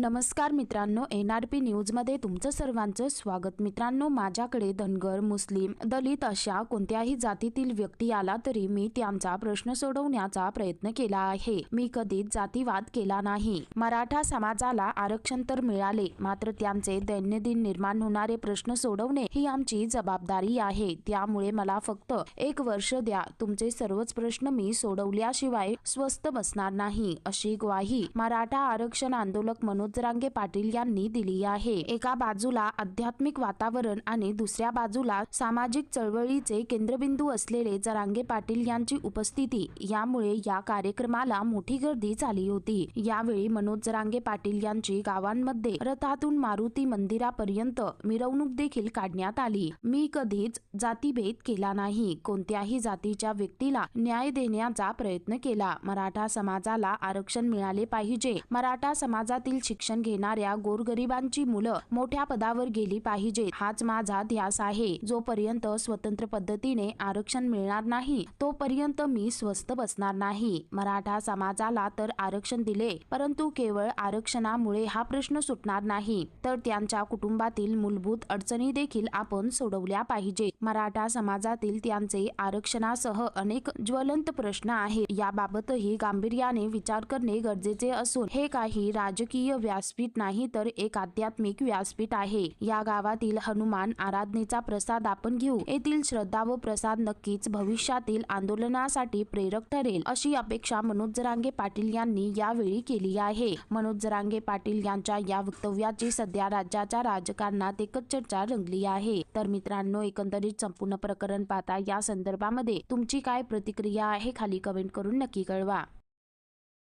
नमस्कार मित्रांनो, NRP news मध्ये तुमचं सर्वांचं स्वागत। मित्रांनो, माझ्याकडे धनगर, मुस्लिम, दलित अशा कोणत्याही जातीतील व्यक्ती आला तरी मी त्यांचा प्रश्न सोडवण्याचा प्रयत्न केला आहे। मी कधीच जातीवाद केला नाही। मराठा समाजाला आरक्षण तर मिळाले, मात्र त्यांचे दैनंदिन निर्माण होणारे प्रश्न सोडवणे ही आमची जबाबदारी आहे। त्यामुळे मला फक्त 1 वर्ष द्या, तुमचे सर्वच प्रश्न मी सोडवल्याशिवाय स्वस्थ बसणार नाही, अशी ग्वाही मराठा आरक्षण आंदोलक मनोज जरांगे पाटील यांनी दिली आहे। एका बाजूला आध्यात्मिक वातावरण आणि दुसऱ्या बाजूला सामाजिक चळवळीचे केंद्रबिंदू असलेले जरांगे पाटील यांची उपस्थिती यामुळे या कार्यक्रमाला मोठी गर्दी झाली होती। यावेळी मनोज जरांगे पाटील यांची गावांमध्ये रथातून मारुती मंदिरापर्यंत मिरवणूक देखील काढण्यात आली। मी कधीच जातीभेद केला नाही, कोणत्याही जातीच्या व्यक्तीला न्याय देण्याचा प्रयत्न केला। मराठा समाजाला आरक्षण मिळाले पाहिजे। मराठा समाजातील शिक्षण घेणाऱ्या गोरगरिबांची मुलं मोठ्या पदावर गेली पाहिजे, हाच माझा ध्यास आहे। जोपर्यंत स्वतंत्र पद्धतीने आरक्षण मिळणार नाही तोपर्यंत मी स्वस्थ बसणार नाही। मराठा समाजाला तर आरक्षण दिले, परंतु केवळ आरक्षणामुळे हा प्रश्न सुटणार नाही, तर त्यांच्या कुटुंबातील मूलभूत अडचणी देखील आपण सोडवल्या पाहिजे। मराठा समाजातील त्यांचे आरक्षणासह अनेक ज्वलंत प्रश्न आहेत, याबाबतही गांभीर्याने विचार करणे गरजेचे असून हे काही राजकीय व्यासपीठ नाही तर एक आध्यात्मिक व्यासपीठ आहे। या गावातील हनुमान आराधनेचा प्रसाद आपण घेऊ, येथील श्रद्धा व प्रसाद नक्कीच भविष्यातील आंदोलनासाठी प्रेरक ठरेल, अशी अपेक्षा मनोज जरांगे पाटील यांनी यावेळी केली आहे। मनोज जरांगे पाटील यांच्या या वक्तव्याची सध्या राज्याच्या राजकारणात एकच चर्चा रंगली आहे। तर मित्रांनो, एकंदरीत संपूर्ण प्रकरण पाहता या संदर्भामध्ये तुमची काय प्रतिक्रिया आहे, खाली कमेंट करून नक्की कळवा।